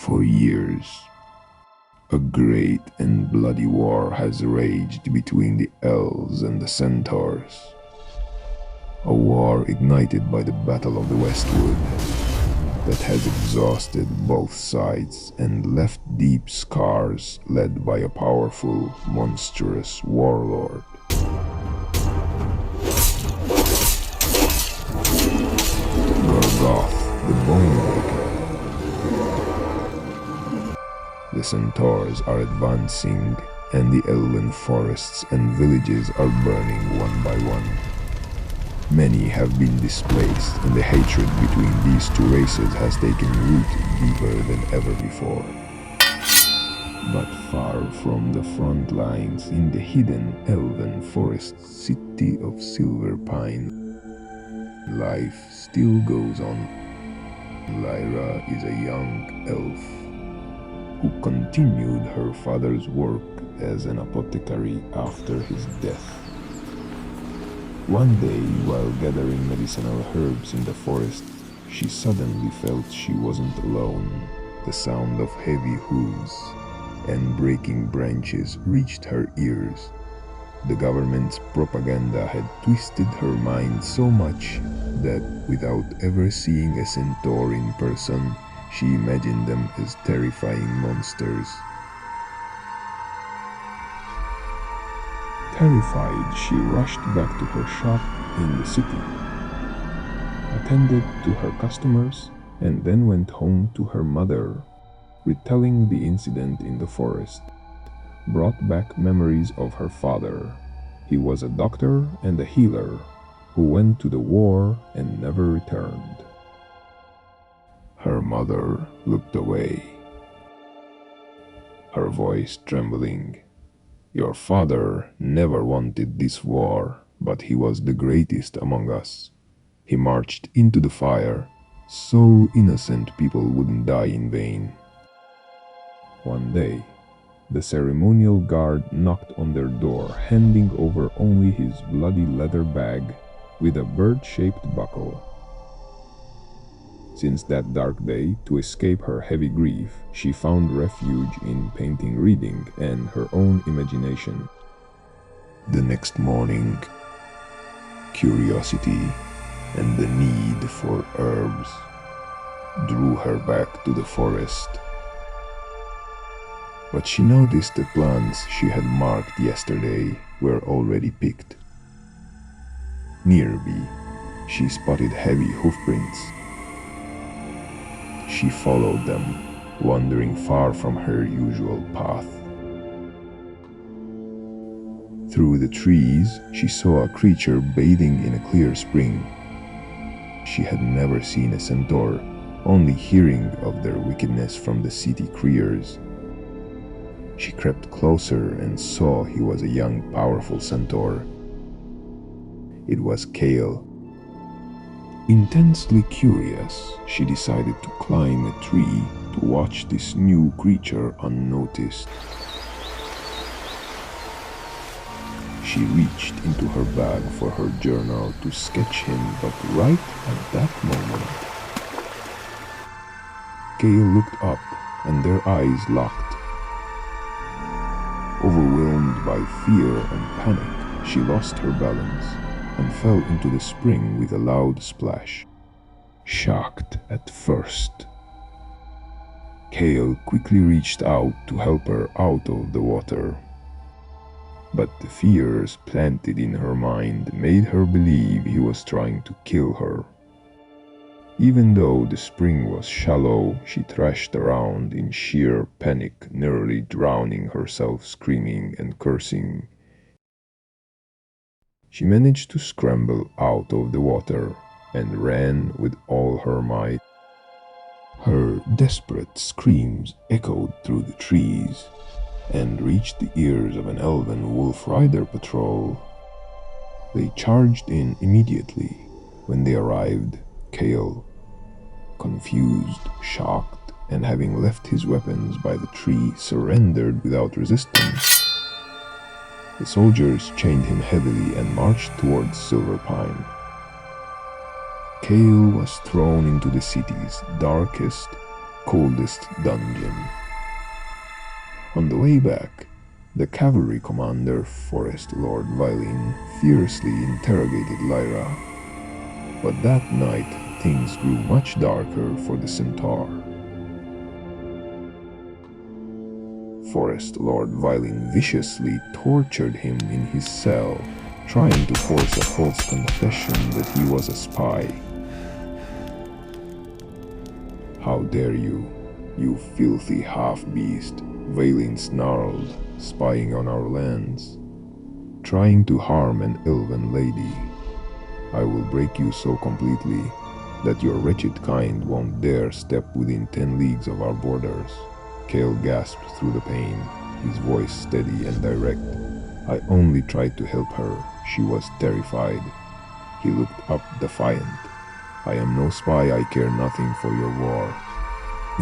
For years, a great and bloody war has raged between the elves and the centaurs. A war ignited by the Battle of the Westwood that has exhausted both sides and left deep scars, led by a powerful, monstrous warlord. Gorgoth, the Bonebreaker. The centaurs are advancing, and the elven forests and villages are burning one by one. Many have been displaced, and the hatred between these two races has taken root deeper than ever before. But far from the front lines, in the hidden elven forest city of Silver Pine, life still goes on. Lyra is a young elf who continued her father's work as an apothecary after his death. One day, while gathering medicinal herbs in the forest, she suddenly felt she wasn't alone. The sound of heavy hooves and breaking branches reached her ears. The government's propaganda had twisted her mind so much that, without ever seeing a centaur in person, she imagined them as terrifying monsters. Terrified, she rushed back to her shop in the city, attended to her customers, and then went home to her mother. Retelling the incident in the forest brought back memories of her father. He was a doctor and a healer who went to the war and never returned. Her mother looked away, her voice trembling. Your father never wanted this war, but he was the greatest among us. He marched into the fire, so innocent people wouldn't die in vain. One day, the ceremonial guard knocked on their door, handing over only his bloody leather bag with a bird-shaped buckle. Since that dark day, to escape her heavy grief, she found refuge in painting, reading, and her own imagination. The next morning, curiosity and the need for herbs drew her back to the forest. But she noticed the plants she had marked yesterday were already picked. Nearby, she spotted heavy hoofprints. She followed them, wandering far from her usual path. Through the trees, she saw a creature bathing in a clear spring. She had never seen a centaur, only hearing of their wickedness from the city criers. She crept closer and saw he was a young, powerful centaur. It was Kale. Intensely curious, she decided to climb a tree to watch this new creature unnoticed. She reached into her bag for her journal to sketch him, but right at that moment, Kale looked up and their eyes locked. Overwhelmed by fear and panic, she lost her balance and fell into the spring with a loud splash. Shocked at first, Kale quickly reached out to help her out of the water. But the fears planted in her mind made her believe he was trying to kill her. Even though the spring was shallow, she thrashed around in sheer panic, nearly drowning herself, screaming and cursing. She managed to scramble out of the water and ran with all her might. Her desperate screams echoed through the trees and reached the ears of an elven wolf rider patrol. They charged in immediately. When they arrived, Kale, confused, shocked, and having left his weapons by the tree, surrendered without resistance. The soldiers chained him heavily and marched towards Silver Pine. Kale was thrown into the city's darkest coldest dungeon. On the way back, the cavalry commander, Forest Lord Vylin, fiercely interrogated Lyra. But that night, things grew much darker for the centaur. Forest Lord Vylin viciously tortured him in his cell, trying to force a false confession that he was a spy. "How dare you, you filthy half-beast," Vylin snarled, "spying on our lands, trying to harm an elven lady. I will break you so completely that your wretched kind won't dare step within 10 leagues of our borders." Kale gasped through the pain, his voice steady and direct. "I only tried to help her. She was terrified." He looked up defiant. "I am no spy, I care nothing for your war."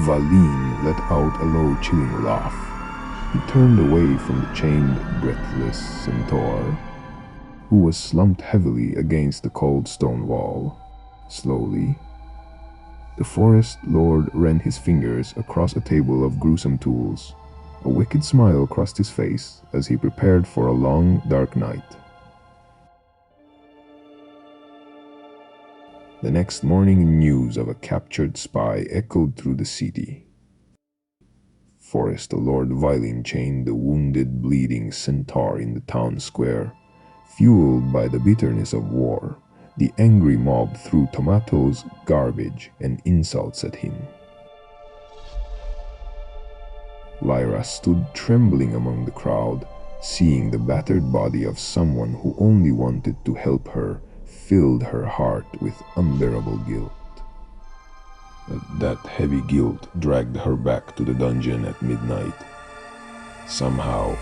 Vylin let out a low, chilling laugh. He turned away from the chained, breathless centaur, who was slumped heavily against the cold stone wall. Slowly, the Forest Lord ran his fingers across a table of gruesome tools. A wicked smile crossed his face as he prepared for a long, dark night. The next morning, news of a captured spy echoed through the city. Forest Lord Vylin chained the wounded, bleeding centaur in the town square. Fueled by the bitterness of war, the angry mob threw tomatoes, garbage, and insults at him. Lyra stood trembling among the crowd, seeing the battered body of someone who only wanted to help her filled her heart with unbearable guilt. That heavy guilt dragged her back to the dungeon at midnight. Somehow,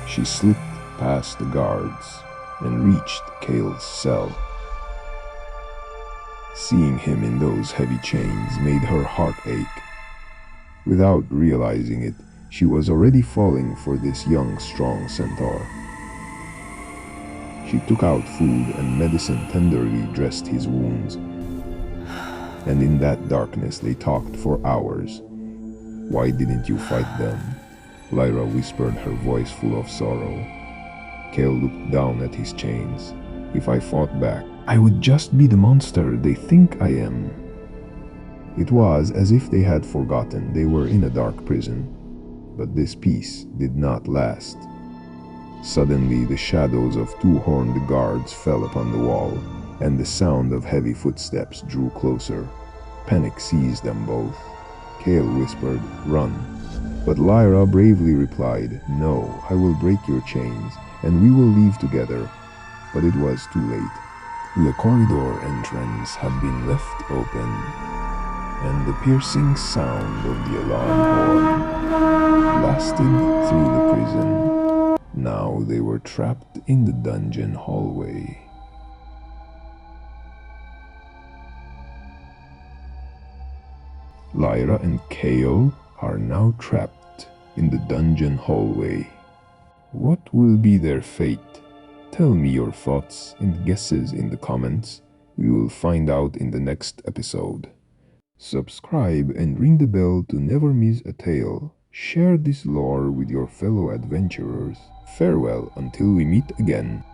she slipped past the guards and reached Kale's cell. Seeing him in those heavy chains made her heart ache. Without realizing it, she was already falling for this young, strong centaur. She took out food and medicine, tenderly dressed his wounds, and in that darkness they talked for hours. "Why didn't you fight them?" Lyra whispered, her voice full of sorrow. Kale looked down at his chains. "If I fought back, I would just be the monster they think I am." It was as if they had forgotten they were in a dark prison. But this peace did not last. Suddenly, the shadows of 2 horned guards fell upon the wall, and the sound of heavy footsteps drew closer. Panic seized them both. Kale whispered, "Run." But Lyra bravely replied, "No, I will break your chains, and we will leave together." But it was too late. The corridor entrance had been left open, and the piercing sound of the alarm horn lasted through the prison. Now they were trapped in the dungeon hallway. Lyra and Kale are now trapped in the dungeon hallway. What will be their fate? Tell me your thoughts and guesses in the comments. We will find out in the next episode. Subscribe and ring the bell to never miss a tale. Share this lore with your fellow adventurers. Farewell until we meet again.